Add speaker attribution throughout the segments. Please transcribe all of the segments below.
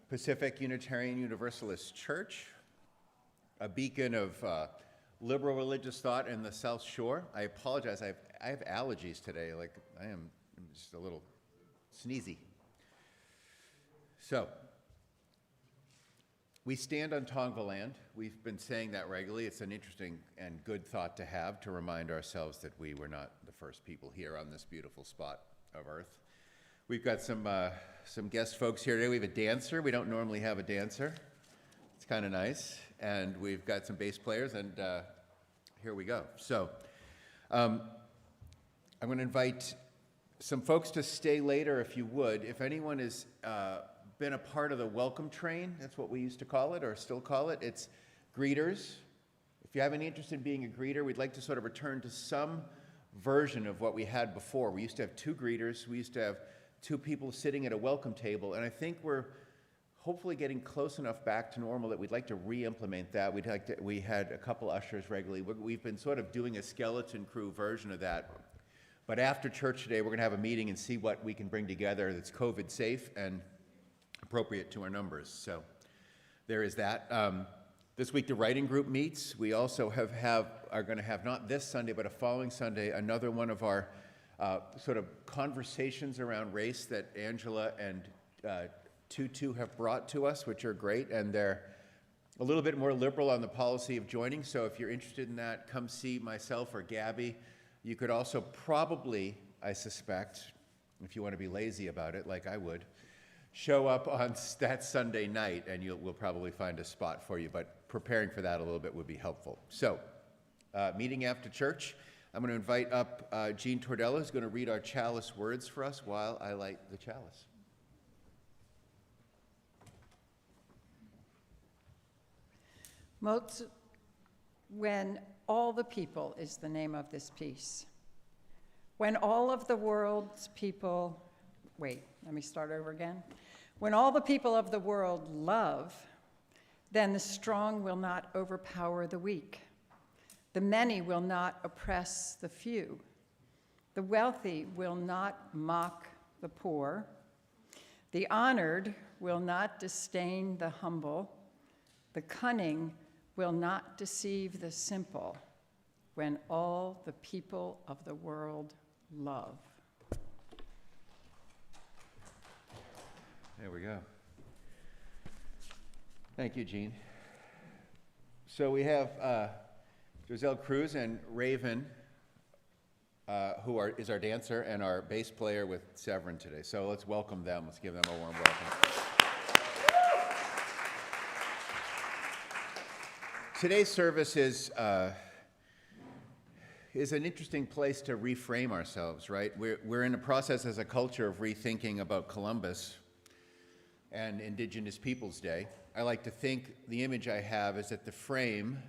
Speaker 1: Pacific Unitarian Universalist Church, a beacon of liberal religious thought in the South Shore. I apologize, I have allergies today, like I'm just a little sneezy. So, we stand on Tongva land. We've been saying that regularly. It's an interesting and good thought to have, to remind ourselves that we were not the first people here on this beautiful spot of Earth. We've got some guest folks here today. We have a dancer. We don't normally have a dancer. It's kind of nice. And we've got some bass players, and here we go. So I'm going to invite some folks to stay later, if you would. If anyone has been a part of the welcome train, that's what we used to call it, or still call it, it's greeters. If you have any interest in being a greeter, we'd like to sort of return to some version of what we had before. We used to have 2 greeters. We used to have 2 people sitting at a welcome table, and I think we're hopefully getting close enough back to normal that we'd like to re-implement that. We had a couple ushers regularly. We've been sort of doing a skeleton crew version of that. But after church today, we're going to have a meeting and see what we can bring together that's COVID safe and appropriate to our numbers. So there is that. This week the writing group meets. We also are going to have, not this Sunday, but a following Sunday, another one of our sort of conversations around race that Angela and Tutu have brought to us, which are great, and they're a little bit more liberal on the policy of joining. So if you're interested in that, come see myself or Gabby. You could also probably, I suspect, if you want to be lazy about it, like I would, show up on that Sunday night, and we'll probably find a spot for you, but preparing for that a little bit would be helpful. So, meeting after church. I'm going to invite up Jean Tordella, who's going to read our chalice words for us while I light the chalice.
Speaker 2: When all the people is the name of this piece. When all of the world's people, let me start over again. When all the people of the world love, then the strong will not overpower the weak. The many will not oppress the few. The wealthy will not mock the poor. The honored will not disdain the humble. The cunning will not deceive the simple. When all the people of the world love.
Speaker 1: There we go. Thank you, Jean. So we have Giselle Cruz and Raven, who is our dancer and our bass player with Severin today. So let's welcome them. Let's give them a warm welcome. Today's service is an interesting place to reframe ourselves, right? We're in a process as a culture of rethinking about Columbus and Indigenous Peoples Day. I like to think the image I have is that the frame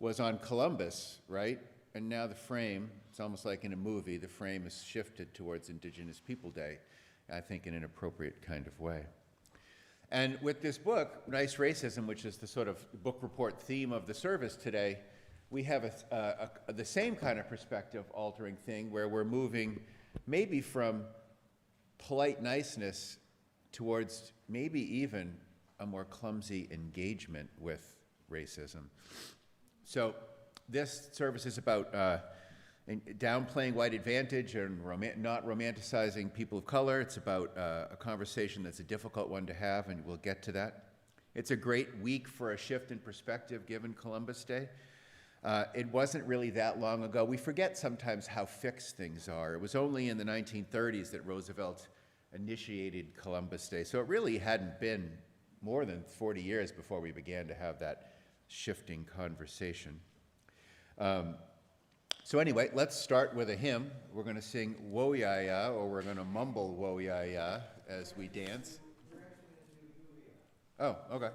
Speaker 1: was on Columbus, right? And now the frame, it's almost like in a movie, the frame is shifted towards Indigenous People Day, I think in an appropriate kind of way. And with this book, Nice Racism, which is the sort of book report theme of the service today, we have the same kind of perspective-altering thing where we're moving maybe from polite niceness towards maybe even a more clumsy engagement with racism. So this service is about downplaying white advantage and not romanticizing people of color. It's about a conversation that's a difficult one to have, and we'll get to that. It's a great week for a shift in perspective given Columbus Day. It wasn't really that long ago. We forget sometimes how fixed things are. It was only in the 1930s that Roosevelt initiated Columbus Day. So it really hadn't been more than 40 years before we began to have that shifting conversation. So anyway, let's start with a hymn. We're going to sing Wo-Ya-Ya, or we're going to mumble Wo-Ya-Ya as we dance. Oh, okay.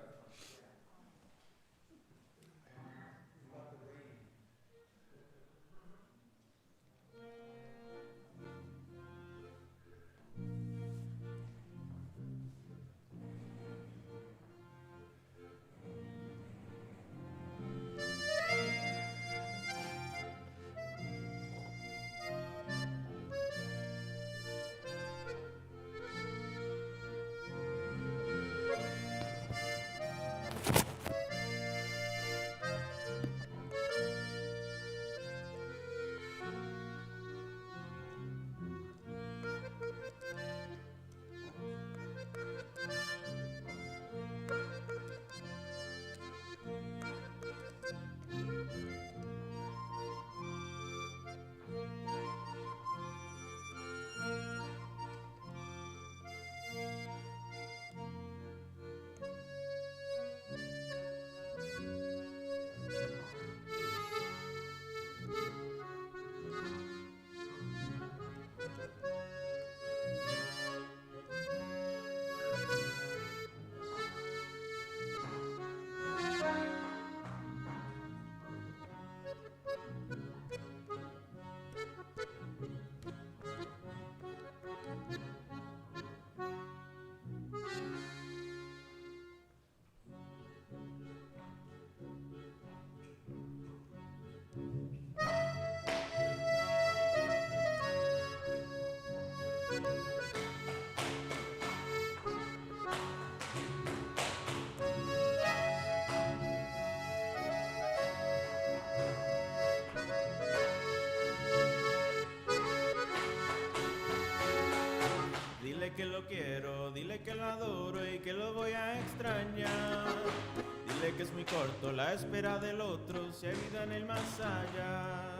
Speaker 3: corto, la espera del otro se ha vida en el más allá.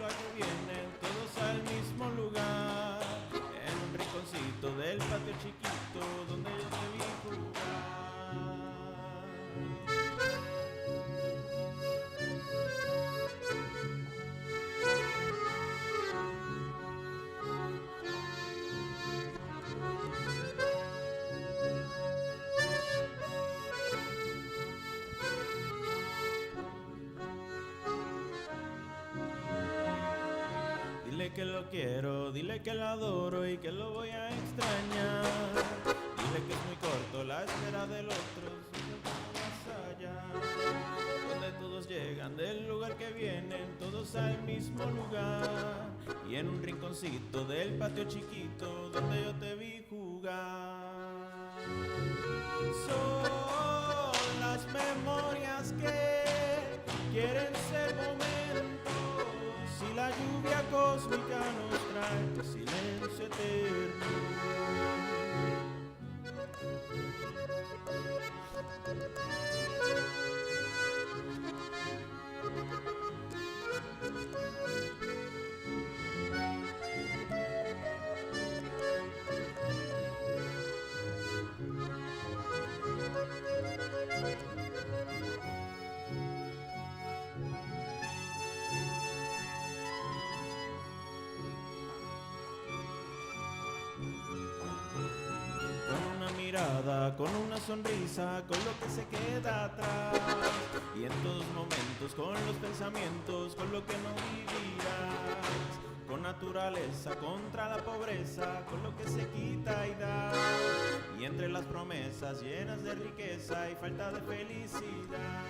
Speaker 3: Los que vienen todos al mismo lugar, en un rinconcito del patio chiquito donde yo te vi jugar. Dile que lo quiero, dile que lo adoro y que lo voy a extrañar. Dile que es muy corto la espera del otro, más allá. Donde todos llegan del lugar que vienen, todos al mismo lugar. Y en un rinconcito del patio chiquito donde yo te vi jugar. Son las memorias que quieren ser momentos. Si la lluvia cósmica nos trae silencio eterno. Con una sonrisa, con lo que se queda atrás, y en todos momentos con los pensamientos, con lo que no vivirás, con naturaleza contra la pobreza, con lo que se quita y da, y entre las promesas llenas de riqueza y falta de felicidad.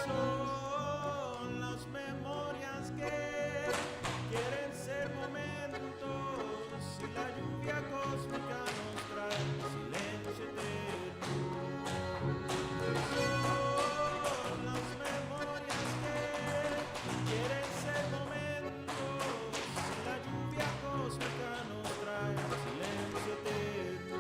Speaker 3: Son las memorias que quieren ser momentos, si la lluvia cósmica nos trae silencio eterno. Son las memorias que quieren ser momentos, si la lluvia cósmica nos trae silencio eterno.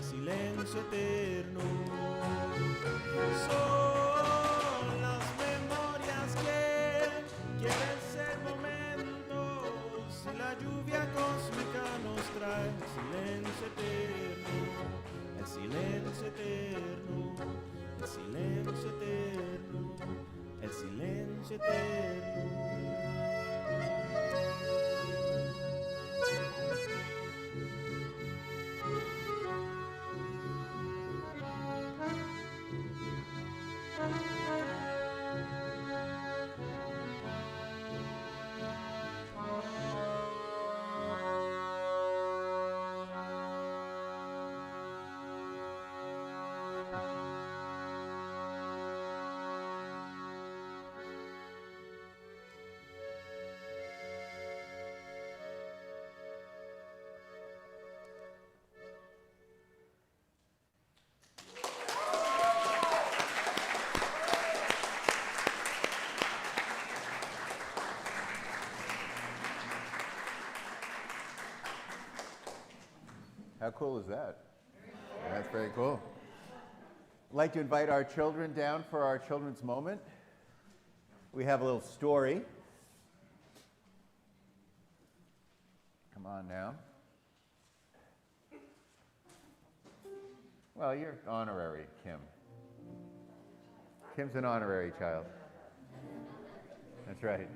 Speaker 3: Silencio eterno. Son las memorias que quieren ser momentos, si la lluvia cósmica nos trae silencio eterno, el silencio eterno, el silencio eterno, el silencio eterno.
Speaker 1: How cool is that? That's very cool. I'd like to invite our children down for our children's moment. We have a little story. Come on now. Well, you're honorary, Kim. Kim's an honorary child. That's right.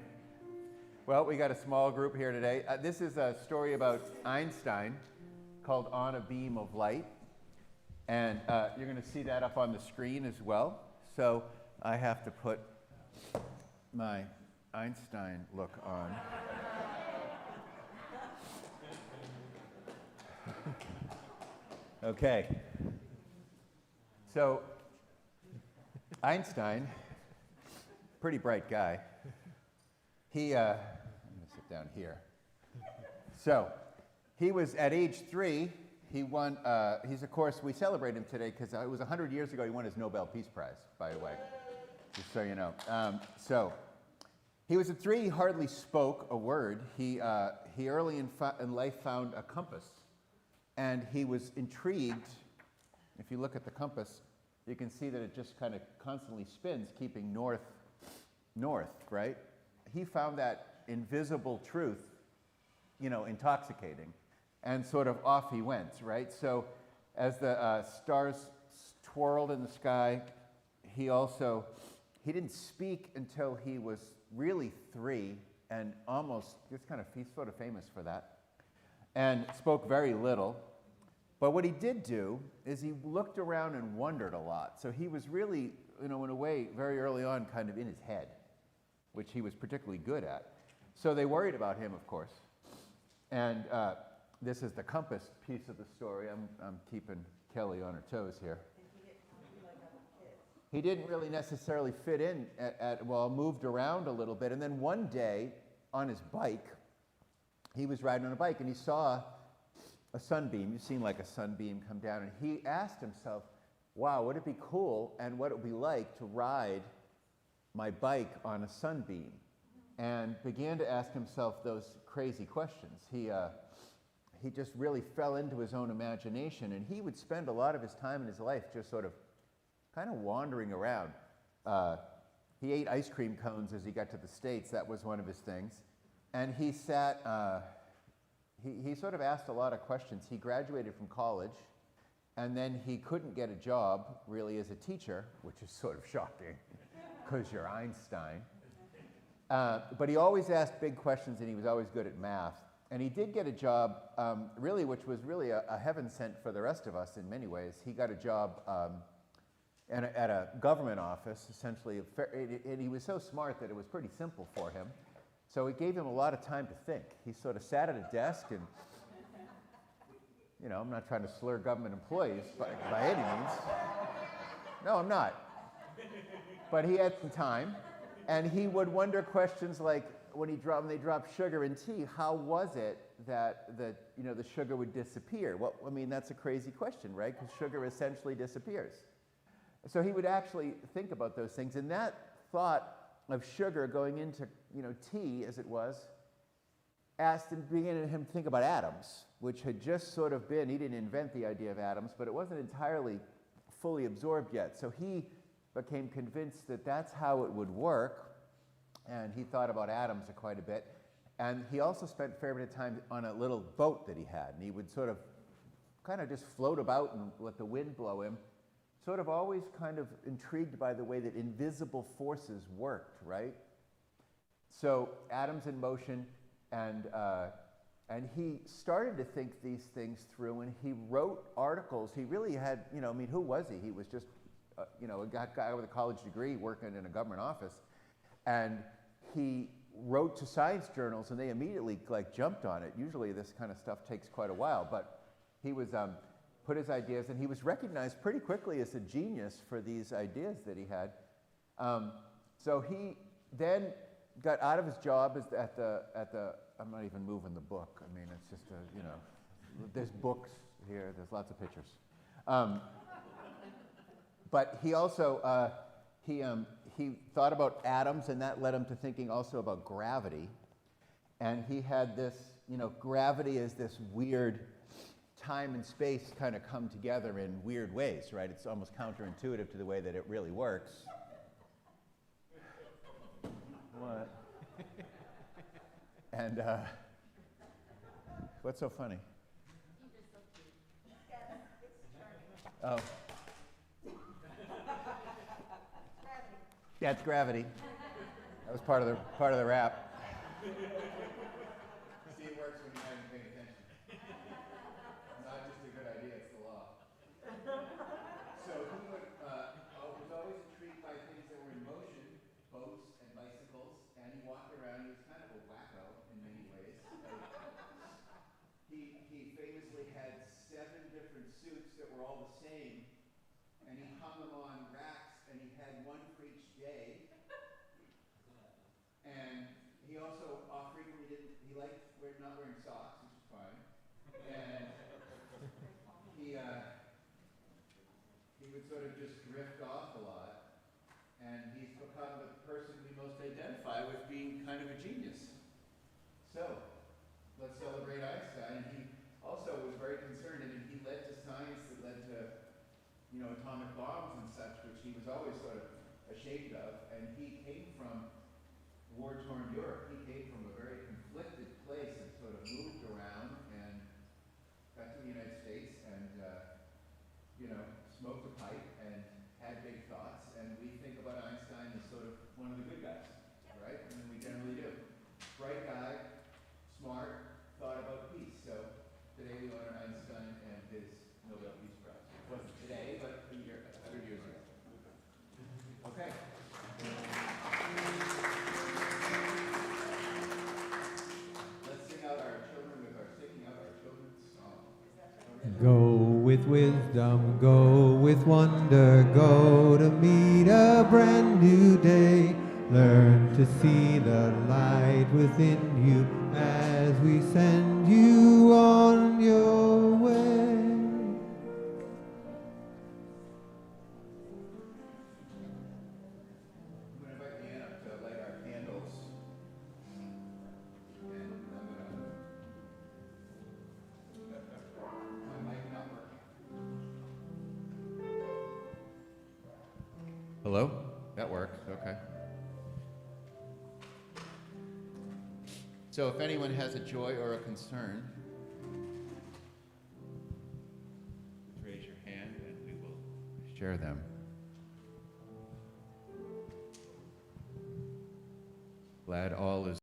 Speaker 1: Well, we got a small group here today. This is a story about Einstein called On a Beam of Light. And you're going to see that up on the screen as well. So I have to put my Einstein look on. Okay. So, Einstein, pretty bright guy. I'm going to sit down here. So, he was at age 3. He won. Of course, we celebrate him today because it was 100 years ago he won his Nobel Peace Prize. By the way, just so you know. He was at 3. He hardly spoke a word. He early in life found a compass, and he was intrigued. If you look at the compass, you can see that it just kind of constantly spins, keeping north, right? He found that invisible truth, intoxicating, and sort of off he went, right? So as the stars twirled in the sky, he didn't speak until he was really 3, and he's sort of famous for that, and spoke very little. But what he did do is he looked around and wondered a lot. So he was really, in a way, very early on, kind of in his head, which he was particularly good at. So they worried about him, of course. And this is the compass piece of the story. I'm keeping Kelly on her toes here. He didn't really necessarily fit in moved around a little bit. And then one day, on his bike, he was riding on a bike and he saw a sunbeam. You've seen like a sunbeam come down, and he asked himself, wow, would it be cool and what it would be like to ride my bike on a sunbeam? And began to ask himself those crazy questions. He just really fell into his own imagination, and he would spend a lot of his time in his life just sort of kind of wandering around. He ate ice cream cones as he got to the States. That was one of his things. And he sat, he sort of asked a lot of questions. He graduated from college, and then he couldn't get a job, really, as a teacher, which is sort of shocking, because you're Einstein. But he always asked big questions, and he was always good at math. And he did get a job, which was really a heaven sent for the rest of us in many ways. He got a job at a government office, essentially, and he was so smart that it was pretty simple for him. So it gave him a lot of time to think. He sort of sat at a desk and, I'm not trying to slur government employees by any means. No, I'm not. But he had some time, and he would wonder questions like, when they dropped sugar in tea, how was it that the sugar would disappear? Well, that's a crazy question, right? Because sugar essentially disappears. So he would actually think about those things, and that thought of sugar going into tea, as it was, began him to think about atoms, which had just sort of been, he didn't invent the idea of atoms, but it wasn't entirely fully absorbed yet. So he became convinced that that's how it would work, and he thought about atoms quite a bit. And he also spent a fair bit of time on a little boat that he had, and he would sort of kind of just float about and let the wind blow him, sort of always kind of intrigued by the way that invisible forces worked, right? So atoms in motion, and he started to think these things through, and he wrote articles. He really had, who was he? He was just, a guy with a college degree working in a government office, and he wrote to science journals, and they immediately jumped on it. Usually this kind of stuff takes quite a while, but he was put his ideas, and he was recognized pretty quickly as a genius for these ideas that he had. So he then got out of his job at the. I'm not even moving the book. It's just there's books here. There's lots of pictures. But he also he thought about atoms, and that led him to thinking also about gravity. And he had this, gravity is this weird time and space kind of come together in weird ways, right? It's almost counterintuitive to the way that it really works. What? And what's so funny? Oh. Yeah, it's gravity. That was part of the rap. See, it works when you haven't paid attention. It's not just a good idea, it's the law. So he was always intrigued by things that were in motion, boats and bicycles, and he walked around. He was kind of a wacko in many ways. He famously had 7 different suits. And he would sort of just drift off a lot, and he's become the person we most identify with being kind of a genius. So, let's celebrate Einstein. He also was very concerned. I mean, he led to science that led to, atomic bombs and such, which he was always sort of ashamed of. And he came from war-torn Europe. He came from a very conflicted place and sort of moved around and got to the United States and, smoked a pipe and had big thoughts. And we think about Einstein as sort of one of the good guys, right? I mean, we generally do. Bright guy, smart, thought about peace. So today we honor Einstein and his Nobel Peace Prize. It wasn't today, but 100 years ago. Okay. Let's sing out our children with our singing out our children's song.
Speaker 4: Go with wisdom, go with wonder, go to meet a brand new day. Learn to see the light within you as we send you on your way.
Speaker 1: I'm going to invite Leanne up to light our candles. And I'm going to... My mic not working. Hello? That works, okay. So if anyone has a joy or a concern, raise your hand and we will share them. Glad all is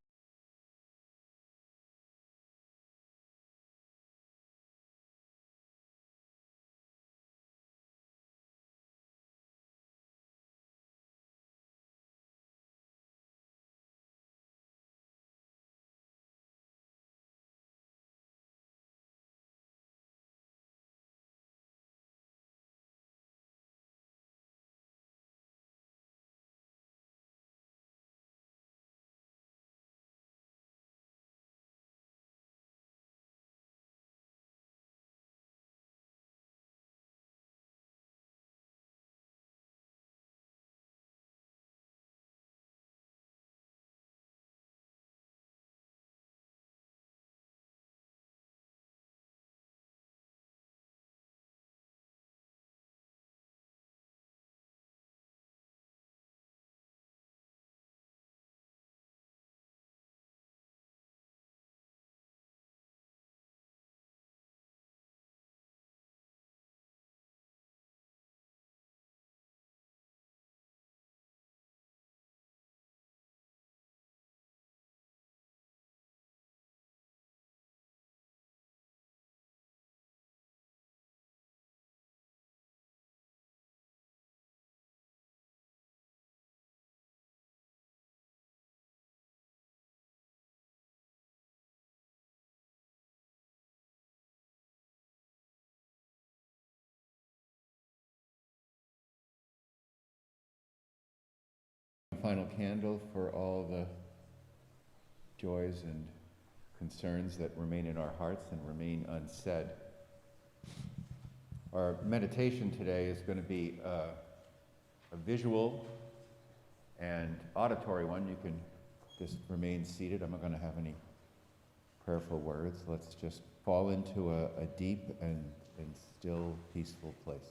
Speaker 1: final candle for all the joys and concerns that remain in our hearts and remain unsaid. Our meditation today is going to be a visual and auditory one. You can just remain seated. I'm not going to have any prayerful words. Let's just fall into a deep and still, peaceful place.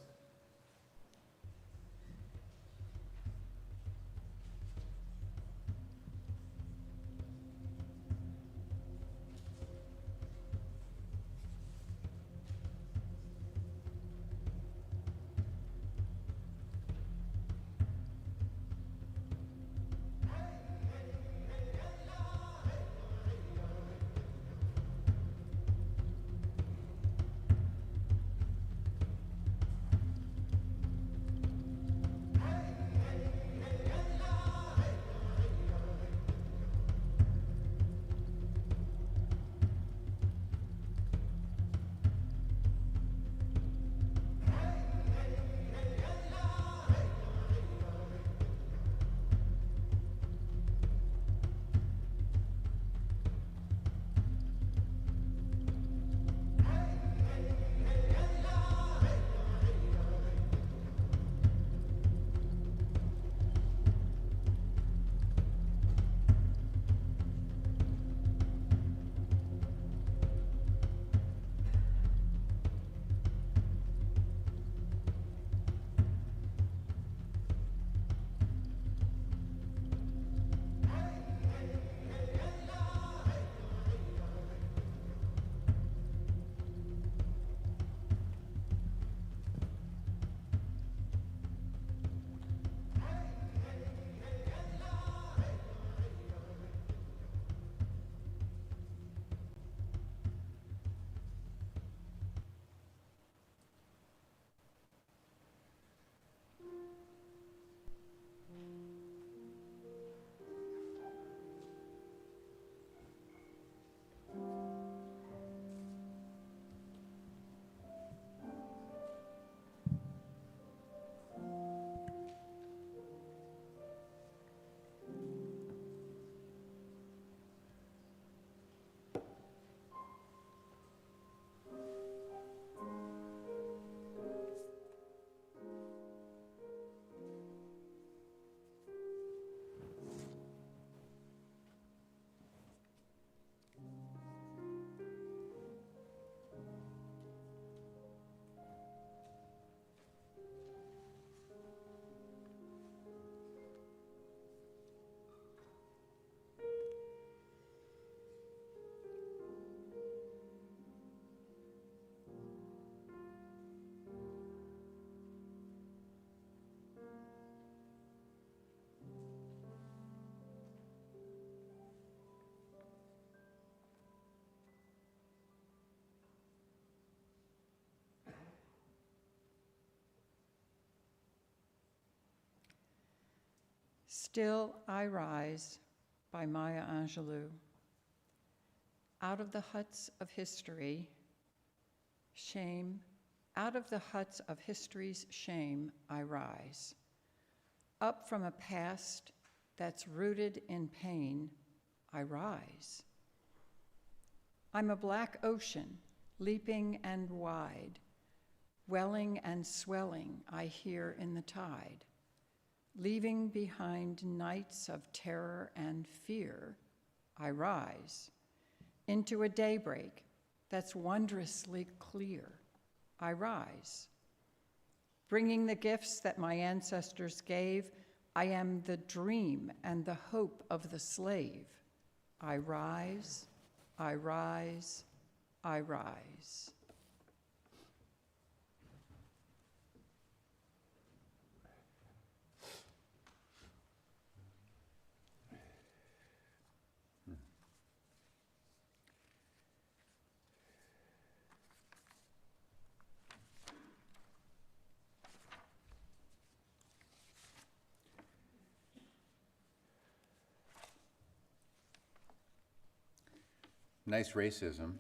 Speaker 2: Still I Rise by Maya Angelou. Out of the huts of history, shame, out of the huts of history's shame I rise. Up from a past that's rooted in pain, I rise. I'm a black ocean, leaping and wide, welling and swelling I hear in the tide. Leaving behind nights of terror and fear, I rise. Into a daybreak that's wondrously clear, I rise. Bringing the gifts that my ancestors gave, I am the dream and the hope of the slave. I rise, I rise, I rise.
Speaker 1: Nice Racism,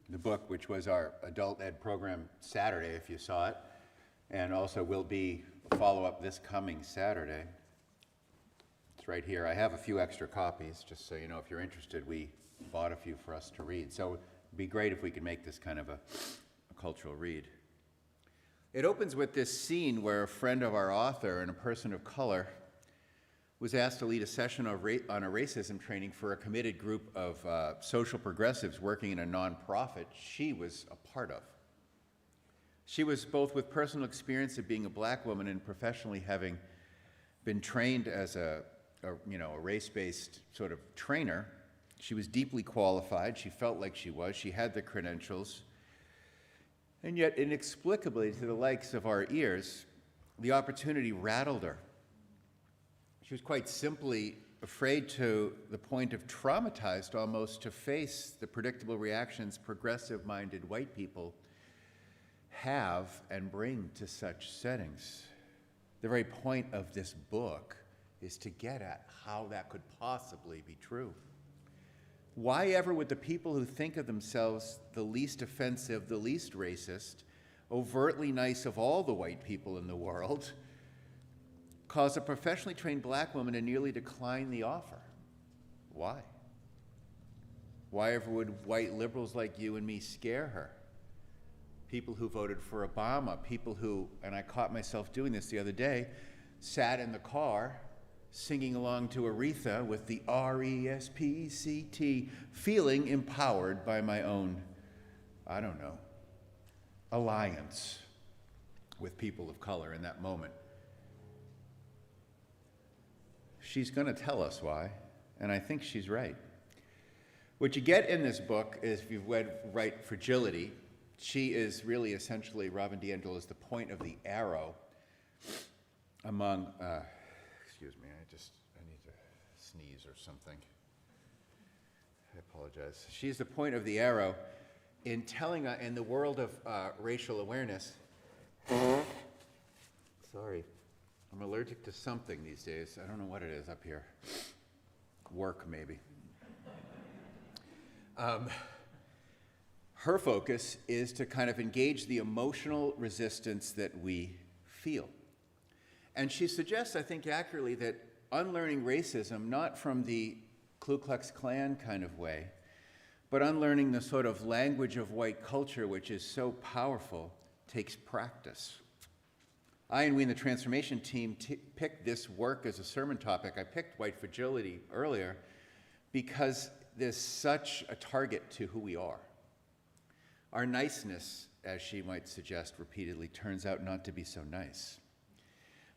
Speaker 1: the book, which was our adult ed program Saturday, if you saw it, and also will be a follow-up this coming Saturday. It's right here. I have a few extra copies, just so you know, if you're interested. We bought a few for us to read. So it'd be great if we could make this kind of a cultural read. It opens with this scene where a friend of our author and a person of color was asked to lead a session on a racism training for a committed group of social progressives working in a nonprofit she was a part of. She was both with personal experience of being a black woman and professionally having been trained as a race-based sort of trainer. She was deeply qualified. She felt like she was. She had the credentials. And yet, inexplicably, to the likes of our ears, the opportunity rattled her. She was quite simply afraid to the point of traumatized almost to face the predictable reactions progressive-minded white people have and bring to such settings. The very point of this book is to get at how that could possibly be true. Why ever would the people who think of themselves the least offensive, the least racist, overtly nice of all the white people in the world, cause a professionally trained black woman to nearly decline the offer? Why? Why ever would white liberals like you and me scare her? People who voted for Obama, people who, and I caught myself doing this the other day, sat in the car singing along to Aretha with the R-E-S-P-C-T, feeling empowered by my own, alliance with people of color in that moment. She's going to tell us why, and I think she's right. What you get in this book is, if you've read Right Fragility, she is really essentially, Robin DiAngelo is the point of the arrow among, excuse me, I need to sneeze or something. I apologize. She's the point of the arrow in telling, in the world of racial awareness, sorry, I'm allergic to something these days. I don't know what it is up here. Work, maybe. Her focus is to kind of engage the emotional resistance that we feel. And she suggests, I think accurately, that unlearning racism, not from the Ku Klux Klan kind of way, but unlearning the sort of language of white culture, which is so powerful, takes practice. I and we in the transformation team picked this work as a sermon topic. I picked white fragility earlier because there's such a target to who we are. Our niceness, as she might suggest repeatedly, turns out not to be so nice.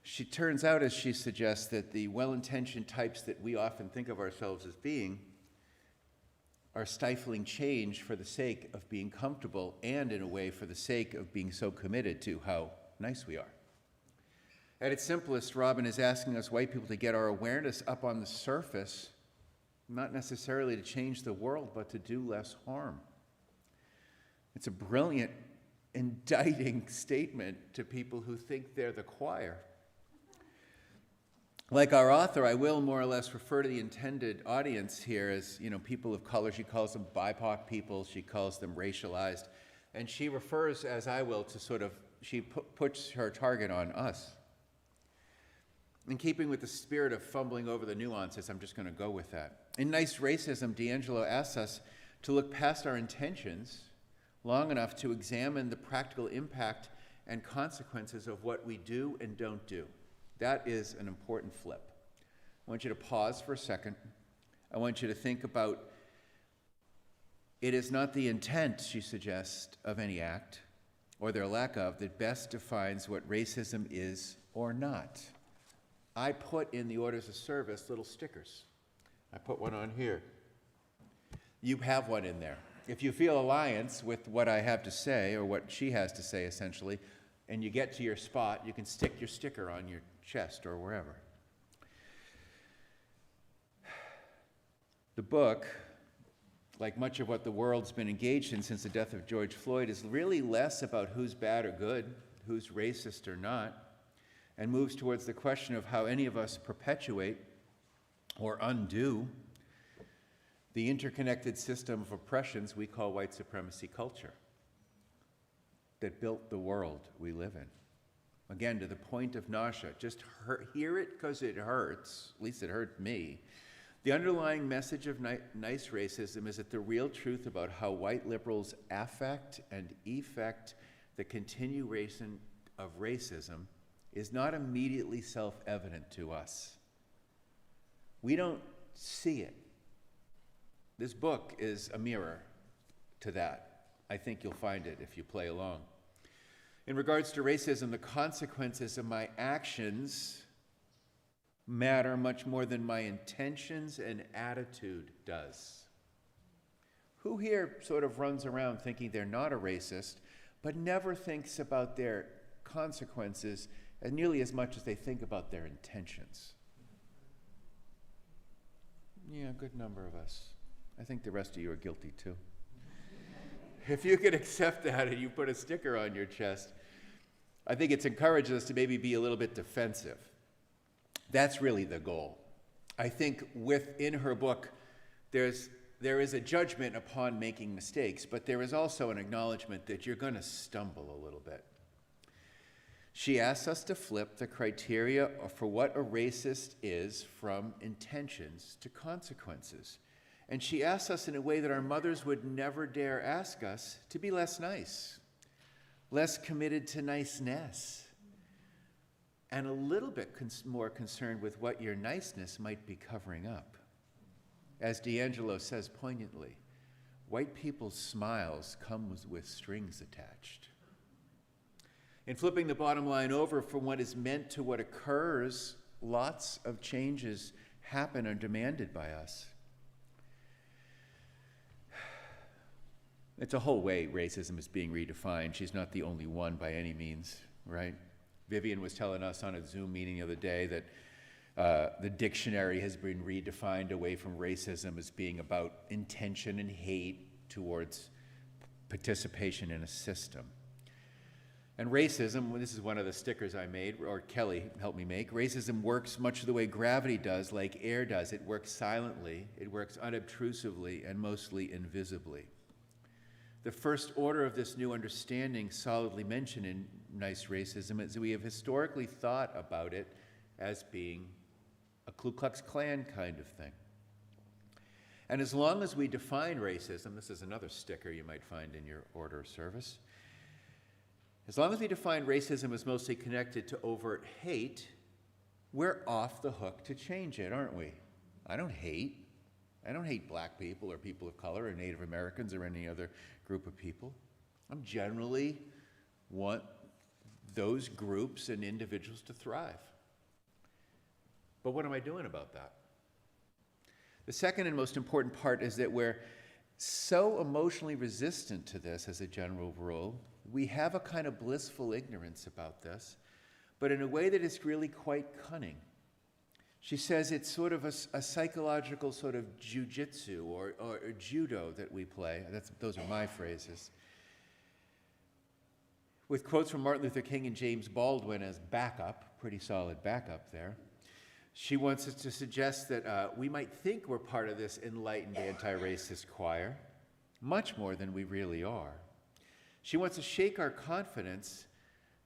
Speaker 1: She turns out, as she suggests, that the well-intentioned types that we often think of ourselves as being are stifling change for the sake of being comfortable and, in a way, for the sake of being so committed to how nice we are. At its simplest, Robin is asking us white people to get our awareness up on the surface, not necessarily to change the world, but to do less harm. It's a brilliant, indicting statement to people who think they're the choir. Like our author, I will more or less refer to the intended audience here as, people of color. She calls them BIPOC people. She calls them racialized. And she refers, as I will, to she puts her target on us. In keeping with the spirit of fumbling over the nuances, I'm just going to go with that. In Nice Racism, D'Angelo asks us to look past our intentions long enough to examine the practical impact and consequences of what we do and don't do. That is an important flip. I want you to pause for a second. I want you to think about, it is not the intent, she suggests, of any act, or their lack of, that best defines what racism is or not. I put in the orders of service little stickers. I put one on here. You have one in there. If you feel alliance with what I have to say, or what she has to say essentially, and you get to your spot, you can stick your sticker on your chest or wherever. The book, like much of what the world's been engaged in since the death of George Floyd, is really less about who's bad or good, who's racist or not, and moves towards the question of how any of us perpetuate or undo the interconnected system of oppressions we call white supremacy culture that built the world we live in. Again, to the point of nausea, just hear it because it hurts, at least it hurt me. The underlying message of nice racism is that the real truth about how white liberals affect and effect the continuation of racism is not immediately self-evident to us. We don't see it. This book is a mirror to that. I think you'll find it if you play along. In regards to racism, the consequences of my actions matter much more than my intentions and attitude does. Who here sort of runs around thinking they're not a racist, but never thinks about their consequences as nearly as much as they think about their intentions? Yeah, a good number of us. I think the rest of you are guilty too. If you can accept that and you put a sticker on your chest, I think it's encouraged us to maybe be a little bit defensive. That's really the goal. I think within her book, there is a judgment upon making mistakes, but there is also an acknowledgement that you're going to stumble a little bit. She asks us to flip the criteria for what a racist is from intentions to consequences. And she asks us in a way that our mothers would never dare ask us to be less nice, less committed to niceness, and a little bit more concerned with what your niceness might be covering up. As D'Angelo says poignantly, white people's smiles come with strings attached. In flipping the bottom line over from what is meant to what occurs, lots of changes happen or demanded by us. It's a whole way racism is being redefined. She's not the only one by any means, right? Vivian was telling us on a Zoom meeting the other day that the dictionary has been redefined away from racism as being about intention and hate towards participation in a system. And racism, this is one of the stickers I made, or Kelly helped me make, racism works much the way gravity does, like air does. It works silently, it works unobtrusively, and mostly invisibly. The first order of this new understanding, solidly mentioned in Nice Racism, is that we have historically thought about it as being a Ku Klux Klan kind of thing. And as long as we define racism, this is another sticker you might find in your order of service, as long as we define racism as mostly connected to overt hate, we're off the hook to change it, aren't we? I don't hate black people or people of color or Native Americans or any other group of people. I generally want those groups and individuals to thrive. But what am I doing about that? The second and most important part is that we're so emotionally resistant to this as a general rule. We have a kind of blissful ignorance about this, but in a way that is really quite cunning. She says it's sort of a psychological sort of jujitsu or judo that we play. Those are my phrases. With quotes from Martin Luther King and James Baldwin as backup, pretty solid backup there. She wants us to suggest that we might think we're part of this enlightened anti-racist choir, much more than we really are. She wants to shake our confidence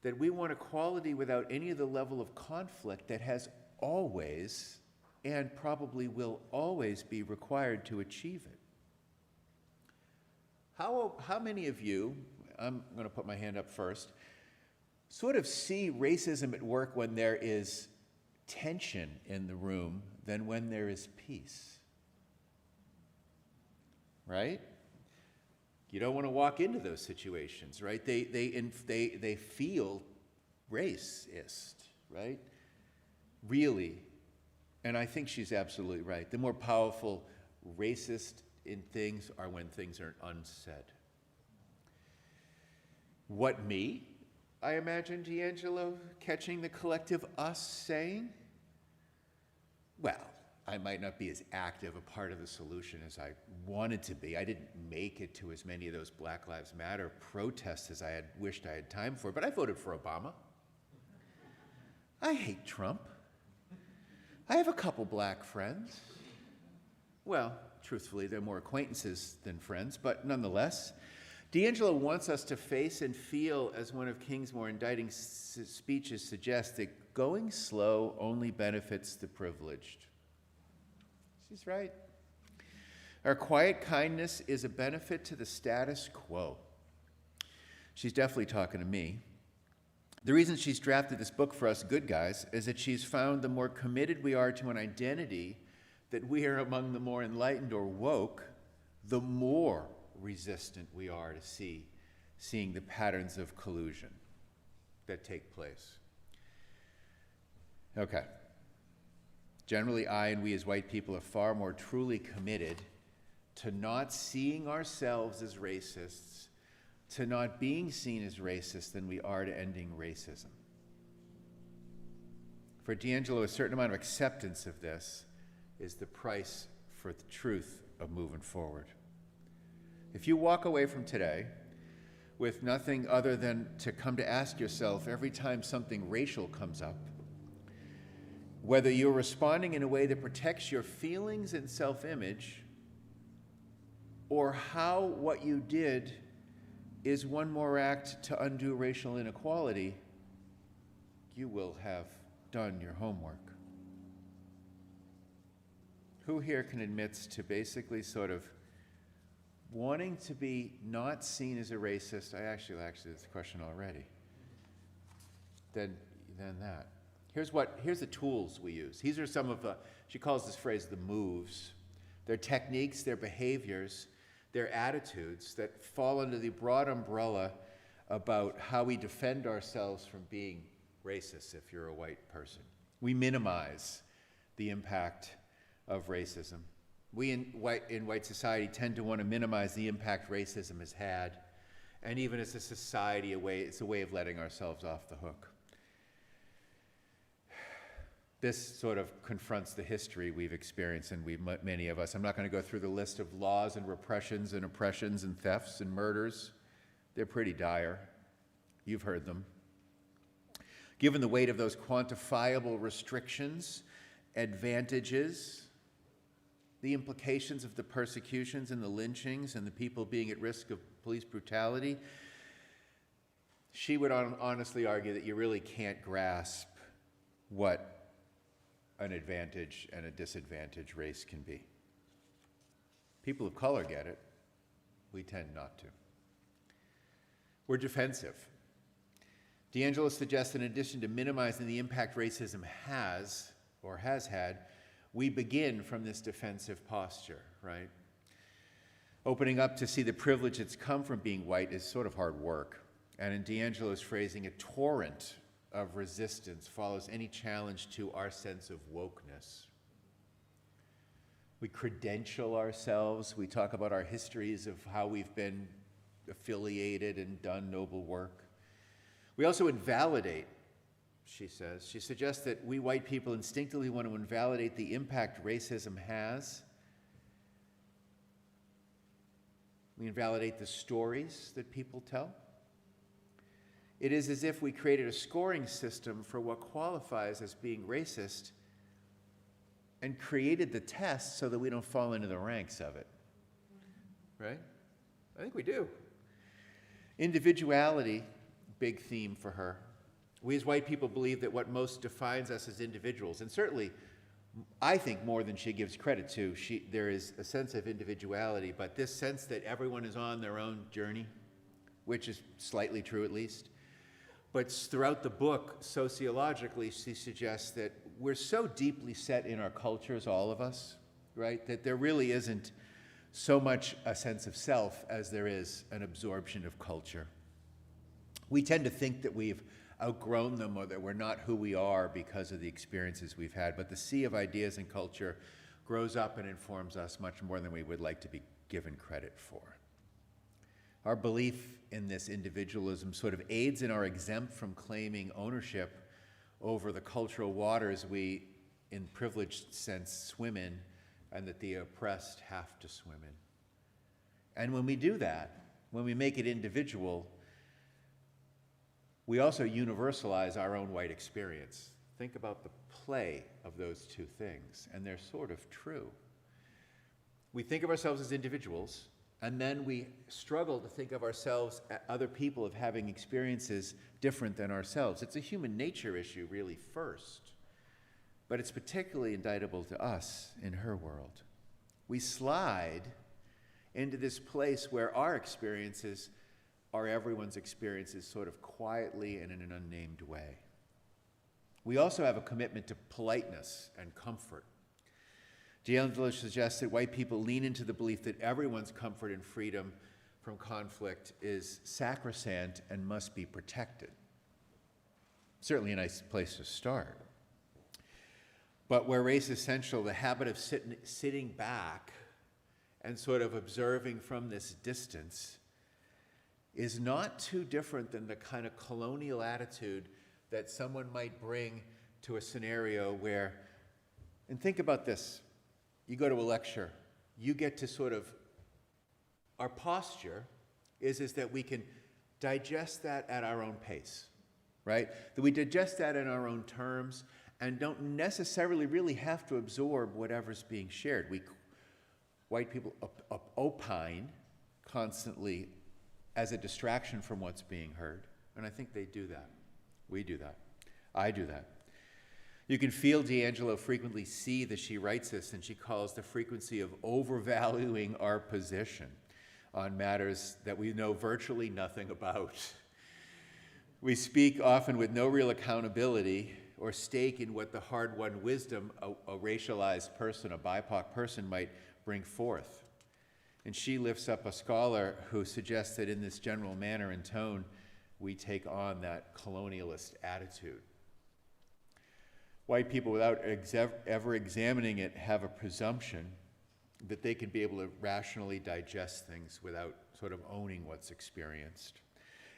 Speaker 1: that we want equality without any of the level of conflict that has always and probably will always be required to achieve it. How many of you, I'm going to put my hand up first, sort of see racism at work when there is tension in the room than when there is peace? Right? You don't want to walk into those situations, right? They feel racist, right? Really. And I think she's absolutely right. The more powerful racist in things are when things are unsaid. What me? I imagine D'Angelo catching the collective us saying? Well, I might not be as active a part of the solution as I wanted to be. I didn't make it to as many of those Black Lives Matter protests as I had wished I had time for, but I voted for Obama. I hate Trump. I have a couple black friends. Well, truthfully, they're more acquaintances than friends, but nonetheless, D'Angelo wants us to face and feel, as one of King's more indicting speeches suggests, that going slow only benefits the privileged. She's right. Our quiet kindness is a benefit to the status quo. She's definitely talking to me. The reason she's drafted this book for us good guys is that she's found the more committed we are to an identity that we are among the more enlightened or woke, the more resistant we are to seeing the patterns of collusion that take place. Okay. Generally, I and we as white people are far more truly committed to not seeing ourselves as racists, to not being seen as racist than we are to ending racism. For D'Angelo, a certain amount of acceptance of this is the price for the truth of moving forward. If you walk away from today with nothing other than to come to ask yourself every time something racial comes up, whether you're responding in a way that protects your feelings and self-image, or how what you did is one more act to undo racial inequality, you will have done your homework. Who here can admit to basically sort of wanting to be not seen as a racist? I actually this question already. Then that. Here's the tools we use. These are some of she calls this phrase the moves. They're techniques, they're behaviors, they're attitudes that fall under the broad umbrella about how we defend ourselves from being racist if you're a white person. We minimize the impact of racism. We in white society tend to want to minimize the impact racism has had, and even as a society, it's a way of letting ourselves off the hook. This sort of confronts the history we've experienced, and many of us. I'm not going to go through the list of laws and repressions and oppressions and thefts and murders. They're pretty dire. You've heard them. Given the weight of those quantifiable restrictions, advantages, the implications of the persecutions and the lynchings and the people being at risk of police brutality, she would honestly argue that you really can't grasp what an advantage and a disadvantage race can be. People of color get it. We tend not to. We're defensive. D'Angelo suggests that in addition to minimizing the impact racism has or has had, we begin from this defensive posture, right? Opening up to see the privilege that's come from being white is sort of hard work. And in D'Angelo's phrasing, a torrent of resistance follows any challenge to our sense of wokeness. We credential ourselves. We talk about our histories of how we've been affiliated and done noble work. We also invalidate, she says. She suggests that we white people instinctively want to invalidate the impact racism has. We invalidate the stories that people tell. It is as if we created a scoring system for what qualifies as being racist and created the test so that we don't fall into the ranks of it. Right? I think we do. Individuality, big theme for her. We as white people believe that what most defines us as individuals, and certainly I think more than she gives credit to, there is a sense of individuality, but this sense that everyone is on their own journey, which is slightly true at least. But throughout the book, sociologically, she suggests that we're so deeply set in our cultures, all of us, right, that there really isn't so much a sense of self as there is an absorption of culture. We tend to think that we've outgrown them or that we're not who we are because of the experiences we've had, but the sea of ideas and culture grows up and informs us much more than we would like to be given credit for. Our belief in this individualism sort of aids in our exempt from claiming ownership over the cultural waters we, in privileged sense, swim in, and that the oppressed have to swim in. And when we do that, when we make it individual, we also universalize our own white experience. Think about the play of those two things, and they're sort of true. We think of ourselves as individuals, and then we struggle to think of ourselves as other people of having experiences different than ourselves. It's a human nature issue, really, first. But it's particularly indictable to us in her world. We slide into this place where our experiences are everyone's experiences sort of quietly and in an unnamed way. We also have a commitment to politeness and comfort. D'Angelo suggests that white people lean into the belief that everyone's comfort and freedom from conflict is sacrosanct and must be protected. Certainly a nice place to start. But where race is central, the habit of sitting back and sort of observing from this distance is not too different than the kind of colonial attitude that someone might bring to a scenario where, and think about this, you go to a lecture, you get to sort of, our posture is that we can digest that at our own pace, right? That we digest that in our own terms and don't necessarily really have to absorb whatever's being shared. White people opine constantly as a distraction from what's being heard, and I think they do that. We do that. I do that. You can feel D'Angelo frequently see that she writes this, and she calls the frequency of overvaluing our position on matters that we know virtually nothing about. We speak often with no real accountability or stake in what the hard-won wisdom a racialized person, a BIPOC person, might bring forth. And she lifts up a scholar who suggests that in this general manner and tone, we take on that colonialist attitude. White people, without ever examining it, have a presumption that they can be able to rationally digest things without sort of owning what's experienced.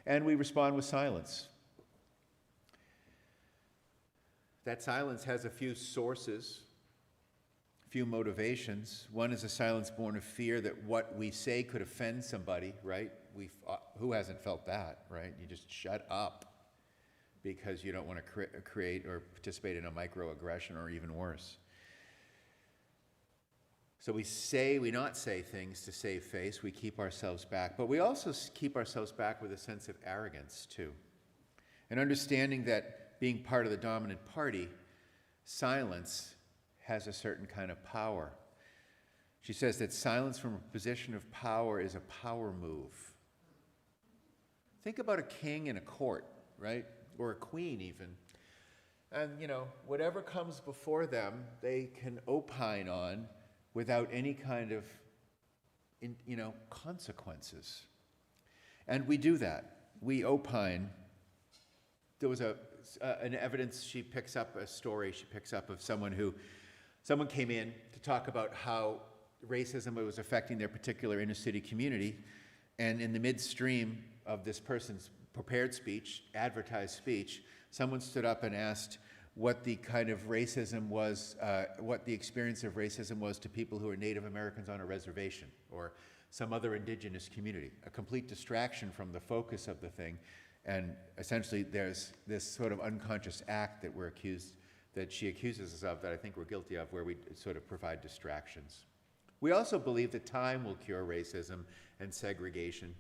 Speaker 1: And we respond with silence. That silence has a few sources, a few motivations. One is a silence born of fear that what we say could offend somebody, right? Who hasn't felt that, right? You just shut up because you don't want to create or participate in a microaggression or even worse. So we not say things to save face, we keep ourselves back. But we also keep ourselves back with a sense of arrogance, too. And understanding that being part of the dominant party, silence has a certain kind of power. She says that silence from a position of power is a power move. Think about a king in a court, right? Or a queen even. And, whatever comes before them, they can opine on without any kind of, consequences. And we do that. We opine. There was an evidence she picks up, a story she picks up of someone came in to talk about how racism was affecting their particular inner city community. And in the midstream of this person's prepared speech, advertised speech, someone stood up and asked what the kind of racism was, what the experience of racism was to people who are Native Americans on a reservation or some other indigenous community, a complete distraction from the focus of the thing. And essentially there's this sort of unconscious act that we're accused that she accuses us of that I think we're guilty of, where we sort of provide distractions. We also believe that time will cure racism and segregation.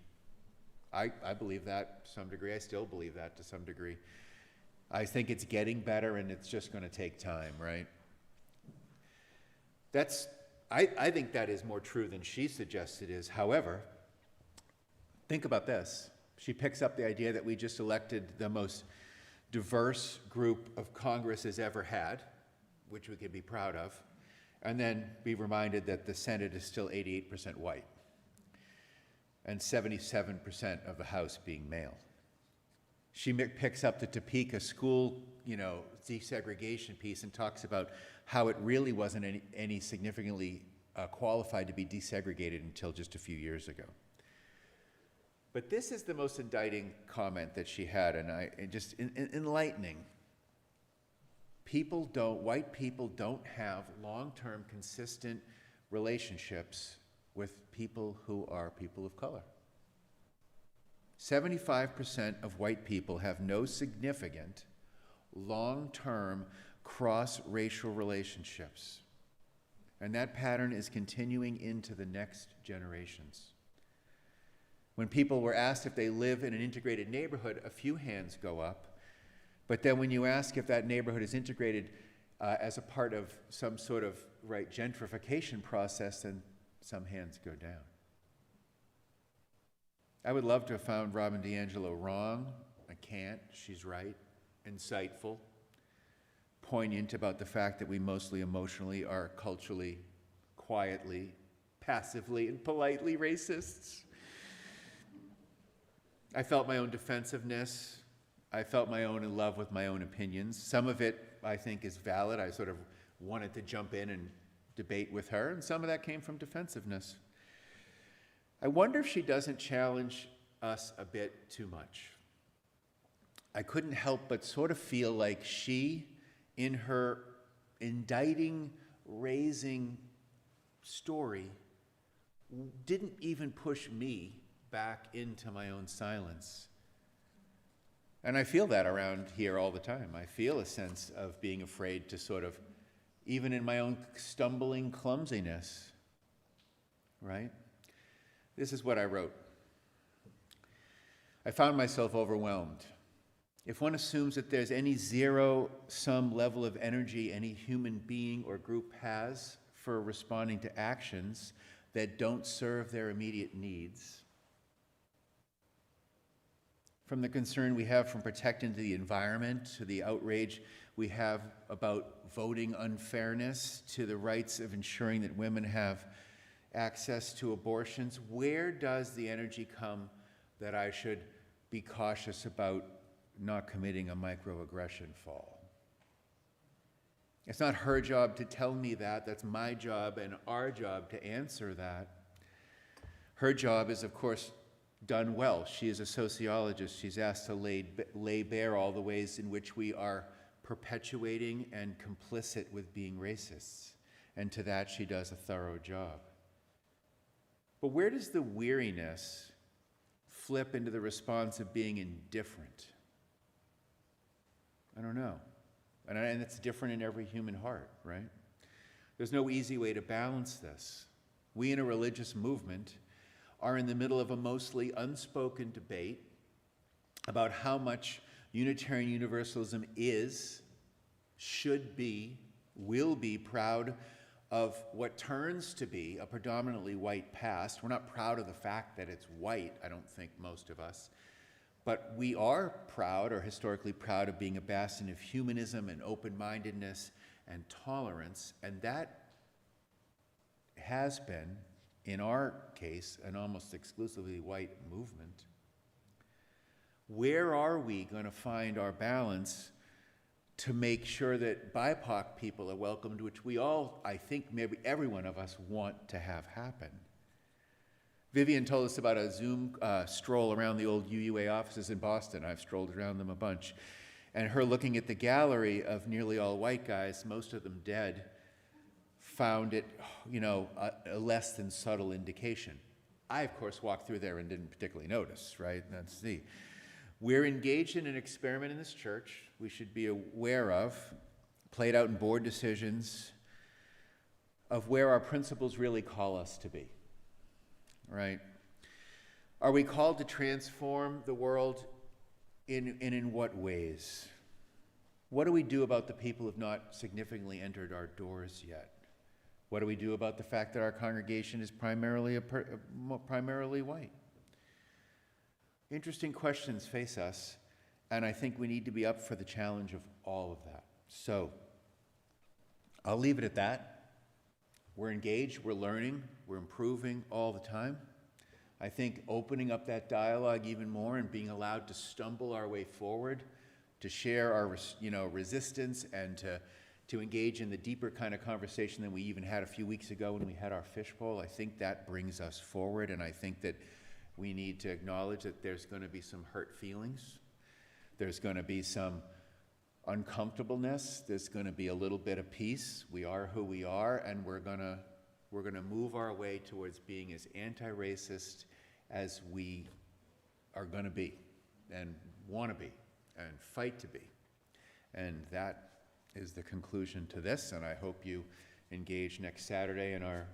Speaker 1: I believe that to some degree. I still believe that to some degree. I think it's getting better and it's just going to take time, right? I think that is more true than she suggests it is. However, think about this. She picks up the idea that we just elected the most diverse group of Congress has ever had, which we can be proud of, and then be reminded that the Senate is still 88% white and 77% of the House being male. She picks up the Topeka school, desegregation piece and talks about how it really wasn't any significantly qualified to be desegregated until just a few years ago. But this is the most indicting comment that she had, and just enlightening. White people don't have long-term consistent relationships with people who are people of color. 75% of white people have no significant, long-term, cross-racial relationships. And that pattern is continuing into the next generations. When people were asked if they live in an integrated neighborhood, a few hands go up. But then when you ask if that neighborhood is integrated as a part of some sort of gentrification process, then some hands go down. I would love to have found Robin DiAngelo wrong. I can't. She's right. Insightful. Poignant about the fact that we mostly emotionally are culturally, quietly, passively, and politely racists. I felt my own defensiveness. I felt my own in love with my own opinions. Some of it, I think, is valid. I sort of wanted to jump in and debate with her, and some of that came from defensiveness. I wonder if she doesn't challenge us a bit too much. I couldn't help but sort of feel like she, in her indicting, raising story, didn't even push me back into my own silence. And I feel that around here all the time. I feel a sense of being afraid to sort of, even in my own stumbling clumsiness, right? This is what I wrote. I found myself overwhelmed. If one assumes that there's any zero-sum level of energy any human being or group has for responding to actions that don't serve their immediate needs, from the concern we have from protecting the environment to the outrage we have about voting unfairness to the rights of ensuring that women have access to abortions, where does the energy come that I should be cautious about not committing a microaggression fall? It's not her job to tell me that. That's my job and our job to answer that. Her job is, of course, done well. She is a sociologist. She's asked to lay bare all the ways in which we are perpetuating and complicit with being racists. And to that, she does a thorough job. But where does the weariness flip into the response of being indifferent? I don't know. And it's different in every human heart, right? There's no easy way to balance this. We in a religious movement are in the middle of a mostly unspoken debate about how much Unitarian Universalism is, should be, will be proud of what turns to be a predominantly white past. We're not proud of the fact that it's white, I don't think most of us. But we are proud, or historically proud, of being a bastion of humanism and open-mindedness and tolerance, and that has been, in our case, an almost exclusively white movement. Where are we going to find our balance to make sure that BIPOC people are welcomed, which we all, I think maybe every one of us, want to have happen? Vivian told us about a Zoom stroll around the old UUA offices in Boston. I've strolled around them a bunch. And her looking at the gallery of nearly all white guys, most of them dead, found it, a less than subtle indication. I, of course, walked through there and didn't particularly notice, right? That's the... We're engaged in an experiment in this church we should be aware of, played out in board decisions, of where our principles really call us to be, right? Are we called to transform the world in what ways? What do we do about the people who have not significantly entered our doors yet? What do we do about the fact that our congregation is primarily white? Interesting questions face us, and I think we need to be up for the challenge of all of that. So, I'll leave it at that. We're engaged, we're learning, we're improving all the time. I think opening up that dialogue even more and being allowed to stumble our way forward, to share our resistance, and to engage in the deeper kind of conversation than we even had a few weeks ago when we had our fishbowl, I think that brings us forward, and I think that we need to acknowledge that there's going to be some hurt feelings. There's going to be some uncomfortableness. There's going to be a little bit of peace. We are who we are, and we're going to move our way towards being as anti-racist as we are going to be and want to be and fight to be. And that is the conclusion to this, and I hope you engage next Saturday in our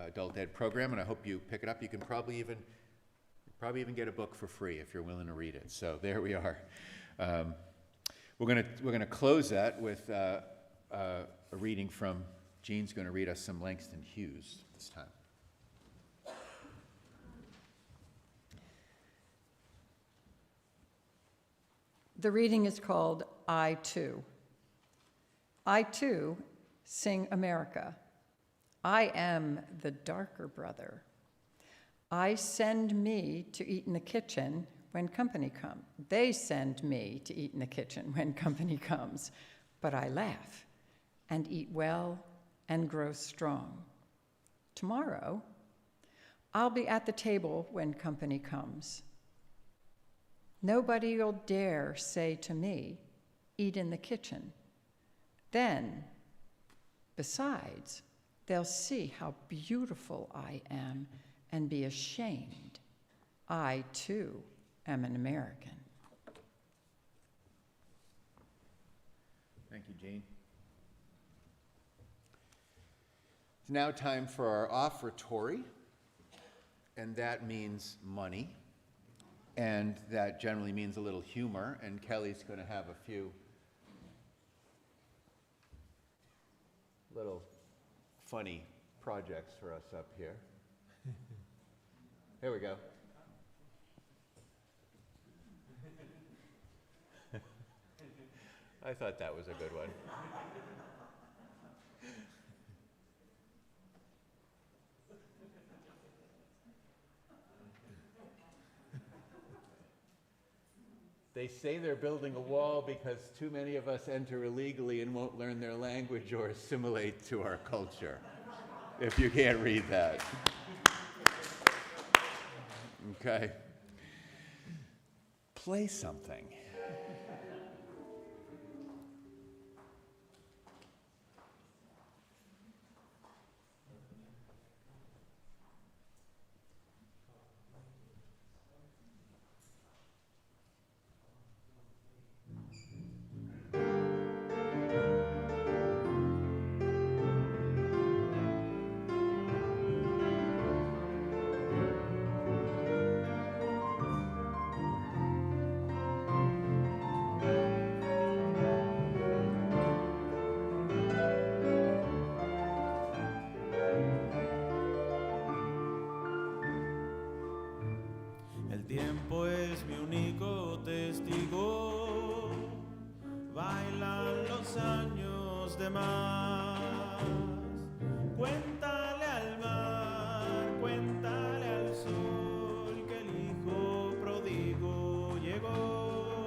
Speaker 1: adult ed program, and I hope you pick it up. You can probably even get a book for free if you're willing to read it. So there we are. We're gonna close that with a reading from, Jean's gonna read us some Langston Hughes this time.
Speaker 2: The reading is called I Too. I too sing America. I am the darker brother. I send me to eat in the kitchen when company comes. They send me to eat in the kitchen when company comes. But I laugh and eat well and grow strong. Tomorrow, I'll be at the table when company comes. Nobody will dare say to me, eat in the kitchen. Then, besides, they'll see how beautiful I am and be ashamed. I, too, am an American.
Speaker 1: Thank you, Jean. It's now time for our offertory, and that means money, and that generally means a little humor, and Kelly's going to have a few little funny projects for us up here. Here we go. I thought that was a good one. They say they're building a wall because too many of us enter illegally and won't learn their language or assimilate to our culture. If you can't read that. Okay. Play something.
Speaker 3: El tiempo es mi único testigo, bailan los años de más. Cuéntale al mar, cuéntale al sol que el hijo pródigo llegó.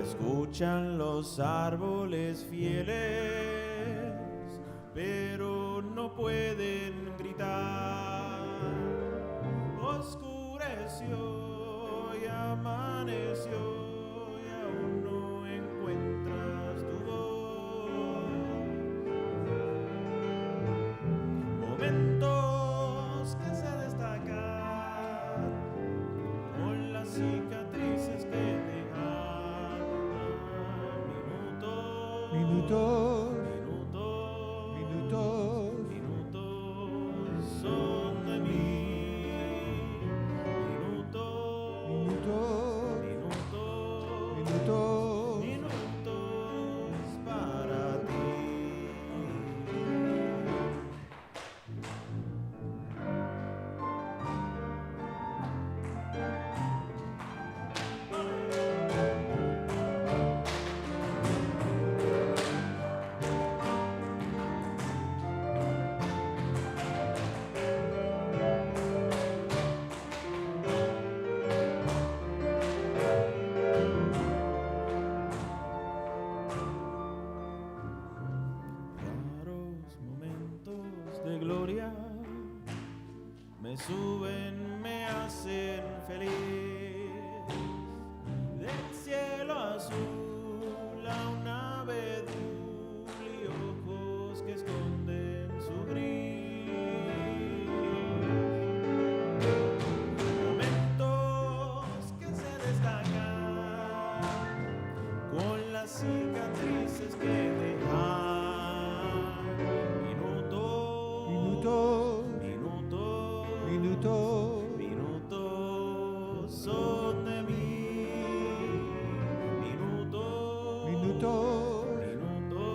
Speaker 3: Escuchan los árboles fieles, pero no pueden gritar. Oscureció y amaneció y aún no encuentras tu voz. Momentos que se destacan con las cicatrices que dejan.
Speaker 4: minutos,
Speaker 3: minutos son de mí. Minutos,
Speaker 4: minutos,
Speaker 3: minutos,
Speaker 4: minutos.
Speaker 3: minutos para ti. Raros momentos de gloria me suben, me hacen feliz. Del cielo azul a una abedul y ojos que esconden su gris. Momentos que se destacan con las cicatrices que dejan. Minutos,
Speaker 4: Minutos,
Speaker 3: minutos,
Speaker 4: minutos,
Speaker 3: minutos son de mí. Minutos,
Speaker 4: minutos,
Speaker 3: minutos,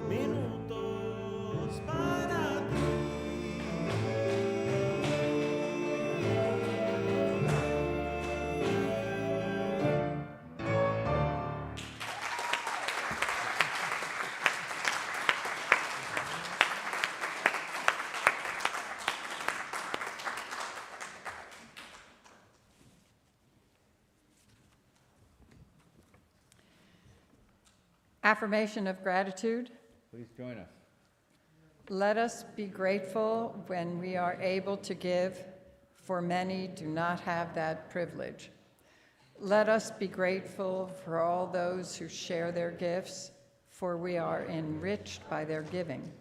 Speaker 3: minutos para ti.
Speaker 2: Affirmation of gratitude.
Speaker 1: Please join us.
Speaker 2: Let us be grateful when we are able to give, for many do not have that privilege. Let us be grateful for all those who share their gifts, for we are enriched by their giving.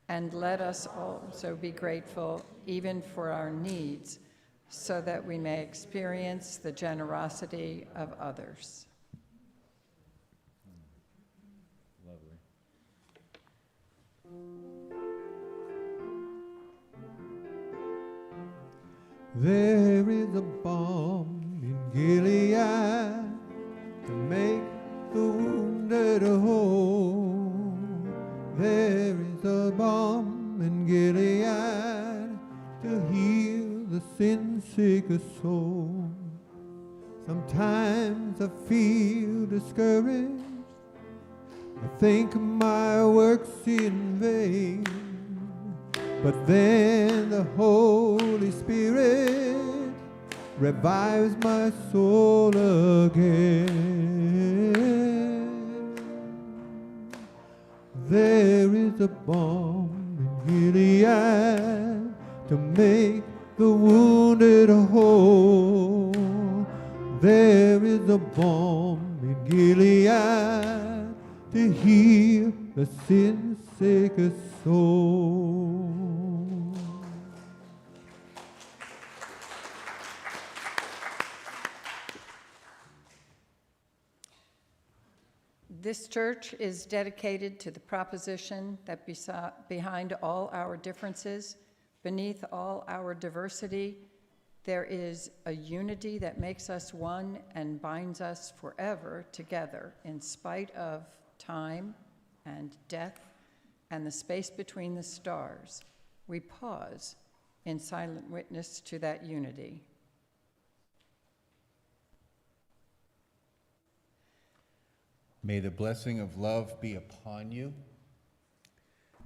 Speaker 2: And let us also be grateful even for our needs, so that we may experience the generosity of others.
Speaker 1: Lovely.
Speaker 4: There is a balm in Gilead to make the wounded whole. There is a balm in Gilead to heal the sin-sick soul. Sometimes I feel discouraged. I think my work's in vain. But then the Holy Spirit revives my soul again. There is a balm in Gilead to make the wounded whole. There is a balm in Gilead to heal the sin-sick soul.
Speaker 2: This church is dedicated to the proposition that behind all our differences, beneath all our diversity, there is a unity that makes us one and binds us forever together in spite of time and death and the space between the stars. We pause in silent witness to that unity.
Speaker 1: May the blessing of love be upon you.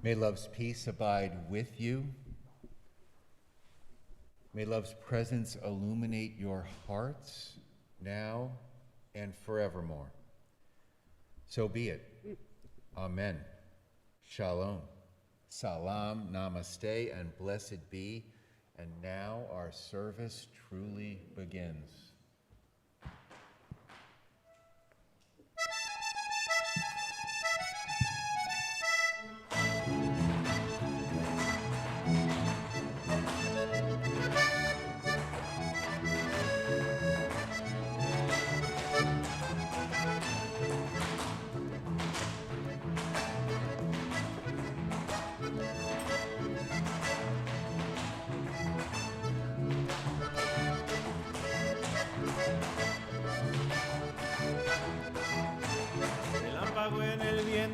Speaker 1: May love's peace abide with you. May love's presence illuminate your hearts now and forevermore. So be it. Amen. Shalom. Salam, namaste, and blessed be. And now our service truly begins.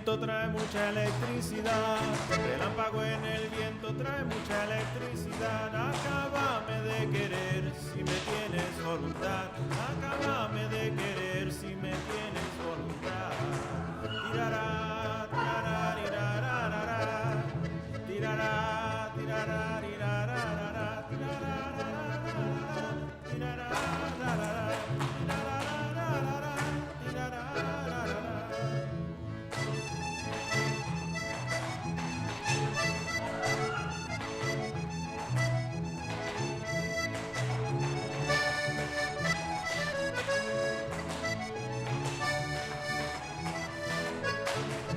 Speaker 3: viento trae mucha electricidad. Relámpago en el viento trae mucha electricidad. Acábame de querer si me tienes voluntad. Acábame de querer si me tienes voluntad. Tirará, tirará, tirará, tirará, tirará, tirará,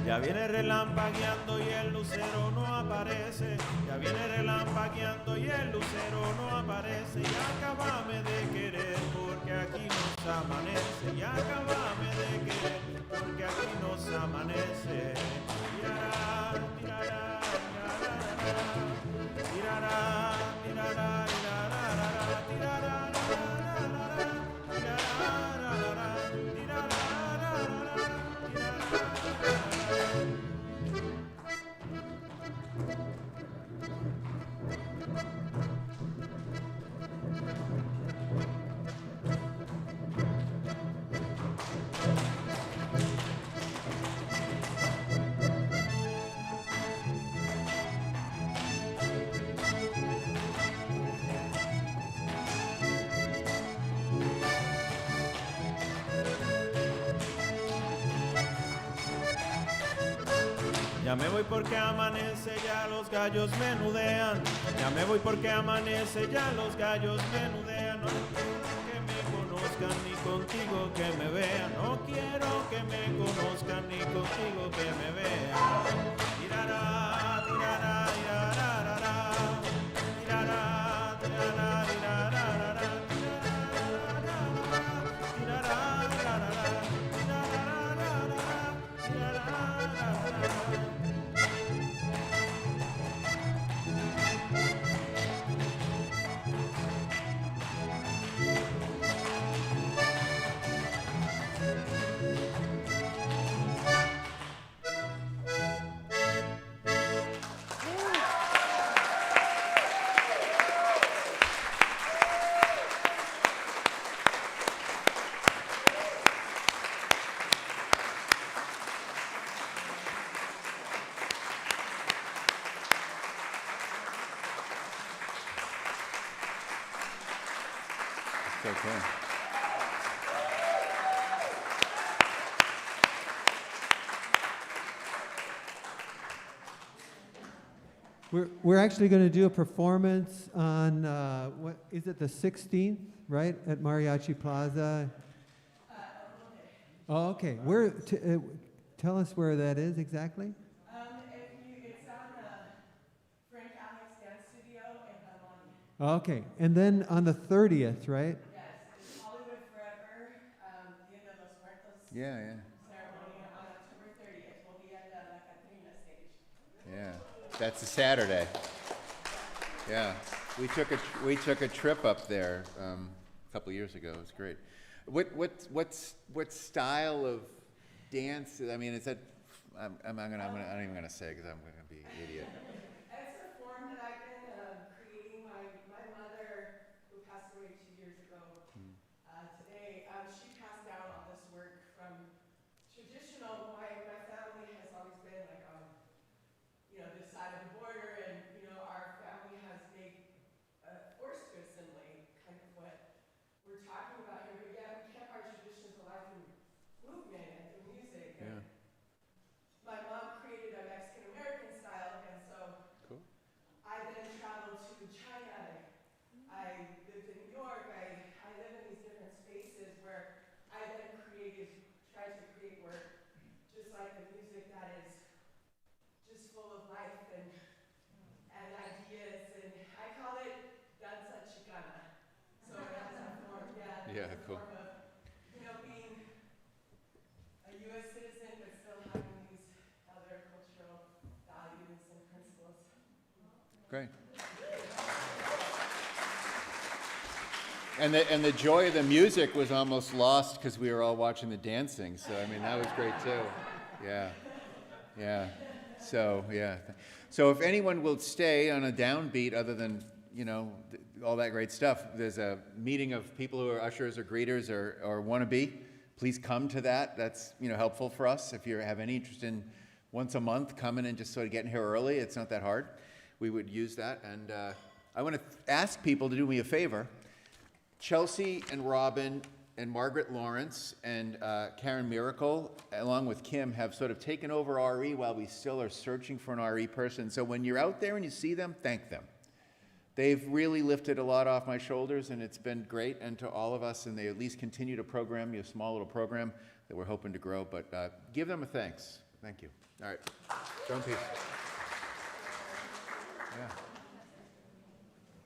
Speaker 3: ya viene relampagueando y el lucero no aparece. Ya viene relampagueando y el lucero no aparece. Y acábame de querer porque aquí nos amanece. Y acábame de querer porque aquí nos amanece. Tirará, tirará, tirará, tirará, tirará, tirará, tirará, ya me voy porque amanece, ya los gallos menudean. Ya me voy porque amanece, ya los gallos menudean. No quiero que me conozcan ni contigo que me vean. No quiero que me conozcan ni contigo que me vean. Tirará, tirará, tirará, tirará, tirará, tirará, tirará,
Speaker 1: It's okay.
Speaker 4: We're actually going to do a performance on, what is it, the 16th, right, at Mariachi Plaza? Oh, okay. Tell us where that is exactly.
Speaker 5: It's on Frank Alex Dance Studio in Belmont.
Speaker 4: Okay, and then on the 30th, right?
Speaker 5: Yes, it's Hollywood Forever, Dia de los Muertos
Speaker 1: Yeah, yeah,
Speaker 5: ceremony on October 30th. We'll be at the La Catrina stage.
Speaker 1: yeah. That's a Saturday. Yeah, we took a trip up there a couple of years ago. It was great. What style of dance? I mean, is that? I'm not even gonna say because I'm gonna be an idiot.
Speaker 5: It's a form that I've been creating. My mother, who passed away 2 years ago today, she passed down all this work from traditional. My family has always been like on, this side of the border, and our family has big forced to assimilate, kind of what we're talking about here. But yeah, we kept our traditions alive through movement and through music.
Speaker 1: Yeah.
Speaker 5: And my mom created a Mexican American style, and so
Speaker 1: Cool.
Speaker 5: I then traveled to China. I lived in New York. I live in these different spaces where I then tried to create work just like the music that is just full of life and ideas, and I call it danza chicana. So it has a form,
Speaker 1: Yeah,
Speaker 5: it's a
Speaker 1: cool.
Speaker 5: form of, being a U.S. citizen but still having these other cultural values and principles.
Speaker 1: Great. And the joy of the music was almost lost because we were all watching the dancing. So I mean, that was great too. Yeah. Yeah. So, yeah. So if anyone will stay on a downbeat other than, all that great stuff, there's a meeting of people who are ushers or greeters or wanna be. Please come to that. That's, helpful for us. If you have any interest in once a month coming and just sort of getting here early, it's not that hard. We would use that. And I want to ask people to do me a favor. Chelsea and Robin and Margaret Lawrence and Karen Miracle, along with Kim, have sort of taken over RE while we still are searching for an RE person. So when you're out there and you see them, thank them. They've really lifted a lot off my shoulders, and it's been great, and to all of us, and they at least continue to program a small little program that we're hoping to grow, but give them a thanks. Thank you. All right, go in peace. Yeah.